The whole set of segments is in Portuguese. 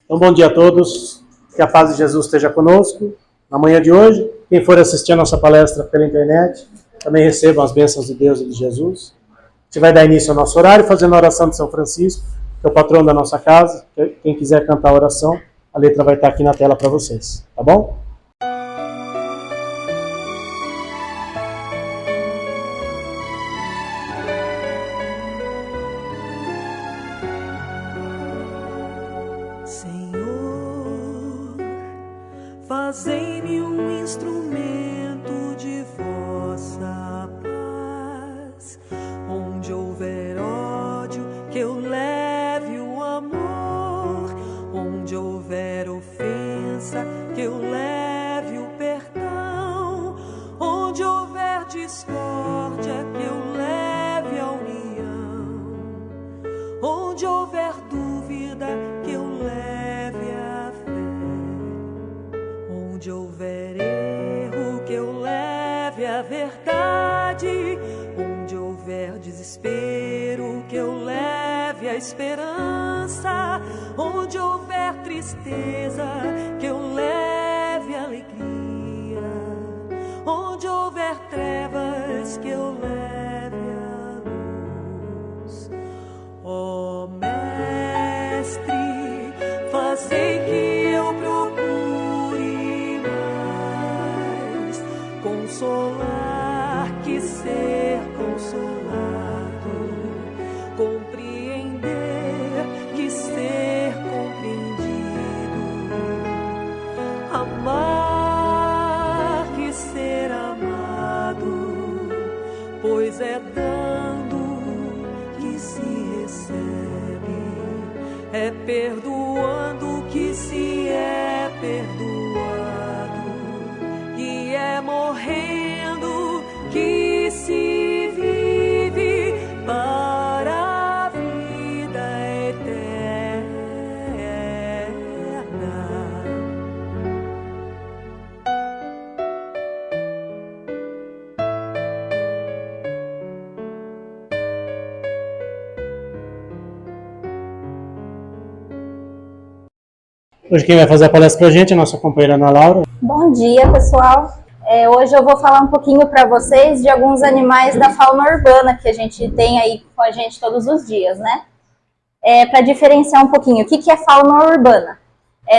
Então, bom dia a todos, que a paz de Jesus esteja conosco. Na manhã de hoje, quem for assistir a nossa palestra pela internet, também recebam as bênçãos de Deus e de Jesus. A gente vai dar início ao nosso horário, fazendo a oração de São Francisco, que é o patrono da nossa casa. Quem quiser cantar a oração, a letra vai estar aqui na tela para vocês, tá bom? Fazei-me um instrumento de vossa paz. Onde houver ódio, que eu leve o amor. Onde houver ofensa, que eu leve o perdão. Onde houver discórdia, que eu leve a união. Onde houver dúvida, que eu leve a fé. Onde houver erro, que eu leve a verdade. Onde houver desespero, que eu leve a esperança. Onde houver tristeza, que eu leve a alegria. Onde houver trevas, que eu leve a luz. Ó Mestre, fazei que eu procure consolar que ser consolado, compreender que ser compreendido, amar que ser amado, pois é dando que se recebe, é perdoando que se é perdoado, que é morrendo que se vive para a vida eterna. Hoje quem vai fazer a palestra pra gente é a nossa companheira Ana Laura. Bom dia, pessoal. Hoje eu vou falar um pouquinho para vocês de alguns animais da fauna urbana que a gente tem aí com a gente todos os dias, né? Para diferenciar um pouquinho, o que é fauna urbana?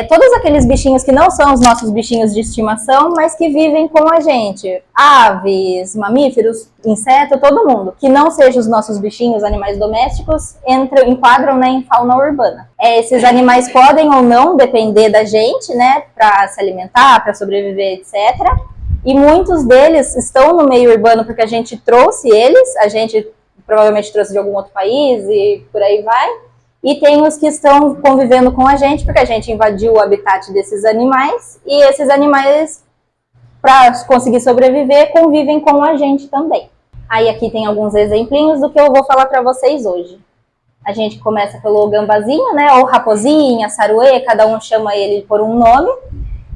Todos aqueles bichinhos que não são os nossos bichinhos de estimação, mas que vivem com a gente. Aves, mamíferos, inseto, todo mundo. Que não sejam os nossos bichinhos, animais domésticos, enquadram, né, em fauna urbana. Esses animais podem ou não depender da gente, né, para se alimentar, para sobreviver, etc. E muitos deles estão no meio urbano porque a gente trouxe eles, a gente provavelmente trouxe de algum outro país e por aí vai. E tem os que estão convivendo com a gente porque a gente invadiu o habitat desses animais e esses animais, para conseguir sobreviver, convivem com a gente também. Aí aqui tem alguns exemplinhos do que eu vou falar para vocês hoje. A gente começa pelo gambazinho, né, ou raposinha, saruê, cada um chama ele por um nome.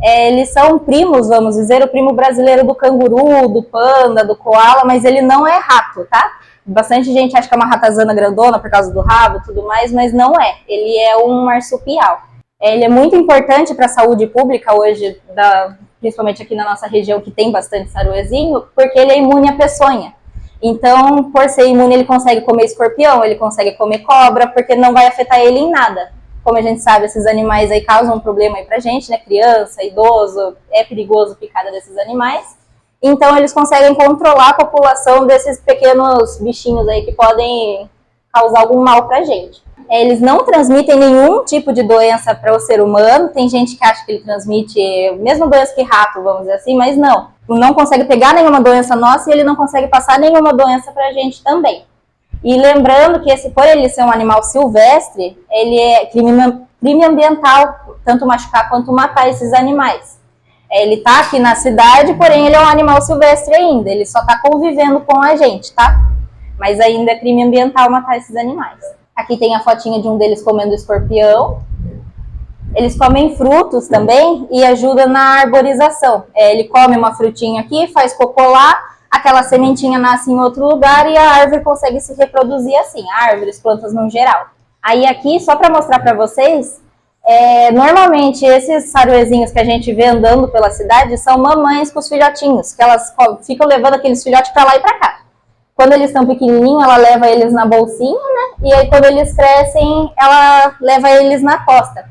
Eles são primos, vamos dizer, o primo brasileiro do canguru, do panda, do koala, mas ele não é rato, tá? Bastante gente acha que é uma ratazana grandona por causa do rabo e tudo mais, mas não é. Ele é um marsupial. Ele é muito importante para a saúde pública hoje, principalmente aqui na nossa região, que tem bastante saruezinho, porque ele é imune à peçonha. Então, por ser imune, ele consegue comer escorpião, ele consegue comer cobra, porque não vai afetar ele em nada. Como a gente sabe, esses animais aí causam um problema aí pra gente, né? Criança, idoso, é perigoso picada desses animais. Então, eles conseguem controlar a população desses pequenos bichinhos aí que podem causar algum mal pra gente. Eles não transmitem nenhum tipo de doença para o ser humano. Tem gente que acha que ele transmite mesmo doença que rato, vamos dizer assim, mas não. Não consegue pegar nenhuma doença nossa e ele não consegue passar nenhuma doença pra gente também. E lembrando que por ele ser um animal silvestre, ele é crime ambiental, tanto machucar quanto matar esses animais. Ele tá aqui na cidade, porém ele é um animal silvestre ainda, ele só tá convivendo com a gente, tá? Mas ainda é crime ambiental matar esses animais. Aqui tem a fotinha de um deles comendo escorpião. Eles comem frutos também e ajudam na arborização. Ele come uma frutinha aqui, faz cocô lá, aquela sementinha nasce em outro lugar e a árvore consegue se reproduzir assim, árvores, plantas no geral. Aí aqui, só para mostrar para vocês, Normalmente, esses saruezinhos que a gente vê andando pela cidade são mamães com os filhotinhos, que elas ficam levando aqueles filhotes para lá e para cá. Quando eles estão pequenininhos, ela leva eles na bolsinha, né? E aí, quando eles crescem, ela leva eles na costa.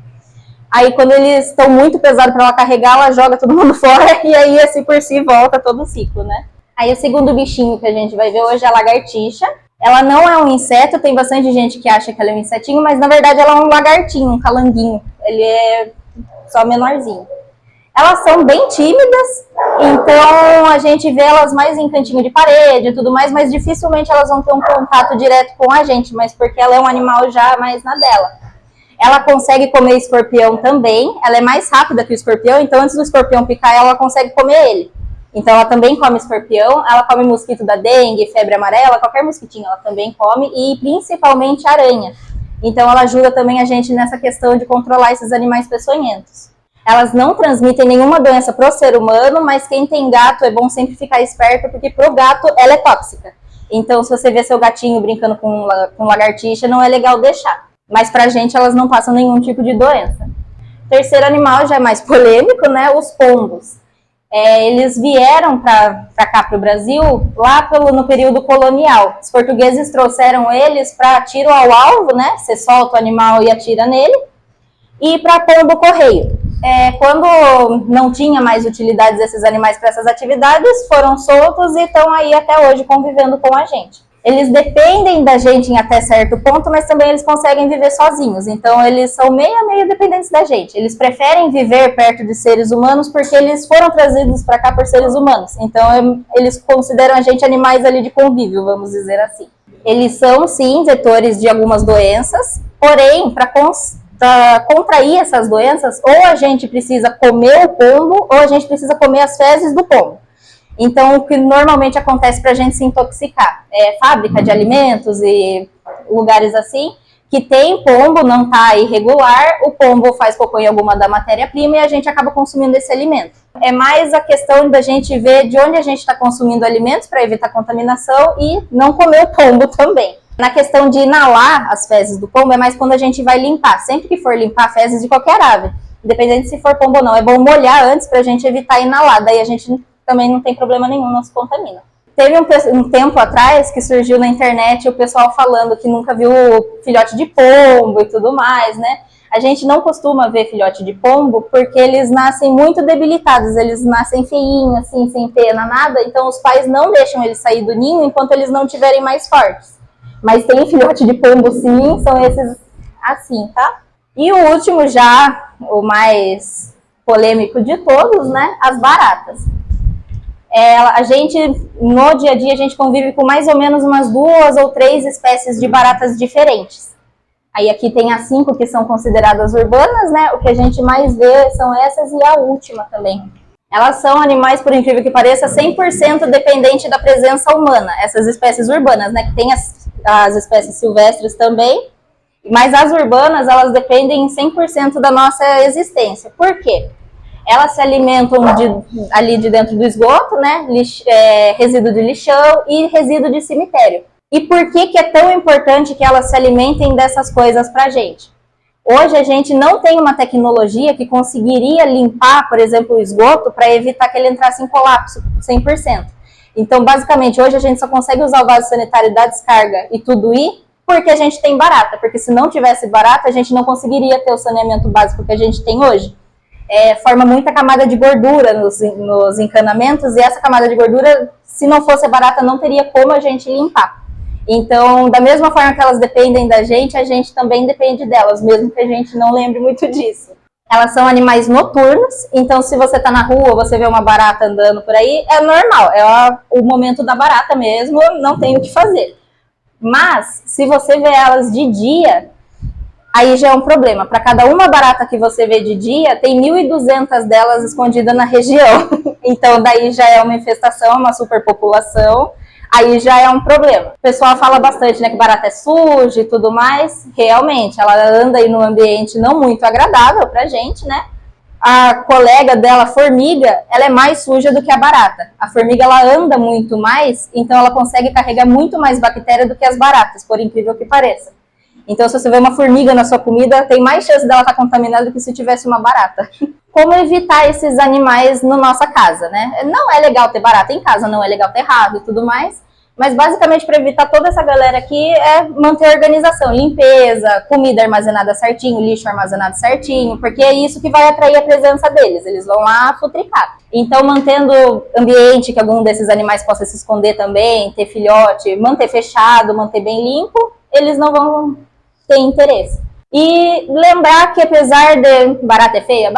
Aí, quando eles estão muito pesados para ela carregar, ela joga todo mundo fora e aí, assim por si, volta todo o ciclo, né? Aí, o segundo bichinho que a gente vai ver hoje é a lagartixa. Ela não é um inseto, tem bastante gente que acha que ela é um insetinho, mas na verdade ela é um lagartinho, um calanguinho. Ele é só menorzinho. Elas são bem tímidas, então a gente vê elas mais em cantinho de parede e tudo mais, mas dificilmente elas vão ter um contato direto com a gente, mas porque ela é um animal já mais na dela. Ela consegue comer escorpião também, ela é mais rápida que o escorpião, então antes do escorpião picar, ela consegue comer ele. Então ela também come escorpião, ela come mosquito da dengue, febre amarela, qualquer mosquitinho ela também come, e principalmente aranha. Então ela ajuda também a gente nessa questão de controlar esses animais peçonhentos. Elas não transmitem nenhuma doença para o ser humano, mas quem tem gato é bom sempre ficar esperto, porque para o gato ela é tóxica. Então se você vê seu gatinho brincando com lagartixa, não é legal deixar. Mas pra gente elas não passam nenhum tipo de doença. Terceiro animal já é mais polêmico, né? Os pombos. Eles vieram para cá, para o Brasil, lá no período colonial. Os portugueses trouxeram eles para tiro ao alvo, né? Você solta o animal e atira nele. E para pombo correio. Quando não tinha mais utilidades desses animais para essas atividades, foram soltos e estão aí até hoje convivendo com a gente. Eles dependem da gente em até certo ponto, mas também eles conseguem viver sozinhos. Então, eles são meio a meio dependentes da gente. Eles preferem viver perto de seres humanos porque eles foram trazidos para cá por seres humanos. Então, eles consideram a gente animais ali de convívio, vamos dizer assim. Eles são, sim, vetores de algumas doenças, porém, para contrair essas doenças, ou a gente precisa comer o pombo, ou a gente precisa comer as fezes do pombo. Então, o que normalmente acontece para a gente se intoxicar é fábrica de alimentos e lugares assim, que tem pombo, não está irregular, o pombo faz cocô em alguma da matéria-prima e a gente acaba consumindo esse alimento. É mais a questão da gente ver de onde a gente está consumindo alimentos para evitar contaminação e não comer o pombo também. Na questão de inalar as fezes do pombo, é mais quando a gente vai limpar. Sempre que for limpar fezes de qualquer ave, independente se for pombo ou não, é bom molhar antes para a gente evitar inalar, daí a gente também não tem problema nenhum, não se contamina. Teve um tempo atrás que surgiu na internet o pessoal falando que nunca viu filhote de pombo e tudo mais, né? A gente não costuma ver filhote de pombo porque eles nascem muito debilitados, eles nascem feinhos, assim, sem pena, nada, então os pais não deixam eles sair do ninho enquanto eles não estiverem mais fortes. Mas tem filhote de pombo sim, são esses assim, tá? E o último já, o mais polêmico de todos, né? As baratas. A gente, no dia a dia, a gente convive com mais ou menos umas 2 ou 3 espécies de baratas diferentes. Aí aqui tem as 5 que são consideradas urbanas, né? O que a gente mais vê são essas e a última também. Elas são animais, por incrível que pareça, 100% dependente da presença humana, essas espécies urbanas, né? Que tem as espécies silvestres também, mas as urbanas, elas dependem 100% da nossa existência. Por quê? Elas se alimentam ali de dentro do esgoto, né? Resíduo de lixão e resíduo de cemitério. E por que é tão importante que elas se alimentem dessas coisas pra gente? Hoje a gente não tem uma tecnologia que conseguiria limpar, por exemplo, o esgoto para evitar que ele entrasse em colapso 100%. Então, basicamente, hoje a gente só consegue usar o vaso sanitário da descarga e tudo ir porque a gente tem barata. Porque se não tivesse barata, a gente não conseguiria ter o saneamento básico que a gente tem hoje. Forma muita camada de gordura nos encanamentos, e essa camada de gordura, se não fosse barata, não teria como a gente limpar. Então, da mesma forma que elas dependem da gente, a gente também depende delas, mesmo que a gente não lembre muito disso. Elas são animais noturnos, então se você está na rua, você vê uma barata andando por aí, é normal, é o momento da barata mesmo, não tem o que fazer. Mas, se você vê elas de dia, aí já é um problema. Para cada uma barata que você vê de dia, tem 1.200 delas escondidas na região. Então, daí já é uma infestação, uma superpopulação. Aí já é um problema. O pessoal fala bastante, né, que barata é suja e tudo mais. Realmente, ela anda aí num ambiente não muito agradável pra gente, né? A colega dela, a formiga, ela é mais suja do que a barata. A formiga, ela anda muito mais, então ela consegue carregar muito mais bactéria do que as baratas, por incrível que pareça. Então, se você vê uma formiga na sua comida, tem mais chance dela estar contaminada do que se tivesse uma barata. Como evitar esses animais na nossa casa, né? Não é legal ter barata em casa, não é legal ter rato e tudo mais, mas basicamente para evitar toda essa galera aqui é manter a organização, limpeza, comida armazenada certinho, lixo armazenado certinho, porque é isso que vai atrair a presença deles, eles vão lá futricar. Então, mantendo ambiente que algum desses animais possa se esconder também, ter filhote, manter fechado, manter bem limpo, eles não vão ter interesse. E lembrar que apesar de barata é feia,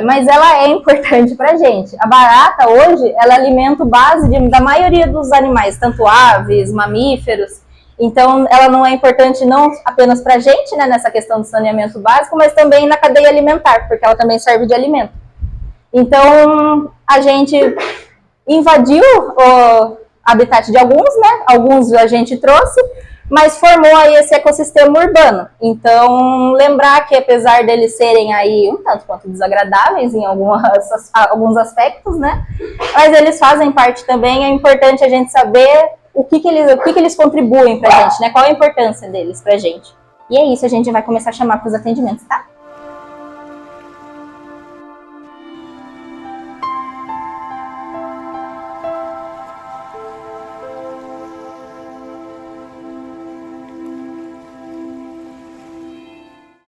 mas ela é importante pra gente. A barata hoje, ela é alimento base da maioria dos animais, tanto aves, mamíferos. Então, ela não é importante não apenas pra gente, né, nessa questão do saneamento básico, mas também na cadeia alimentar, porque ela também serve de alimento. Então, a gente invadiu o habitat de alguns, né? Alguns a gente trouxe, mas formou aí esse ecossistema urbano. Então, lembrar que apesar deles serem aí um tanto quanto desagradáveis em alguns aspectos, né? Mas eles fazem parte também, é importante a gente saber o que eles contribuem pra gente, né? Qual a importância deles pra gente. E é isso, a gente vai começar a chamar para os atendimentos, tá?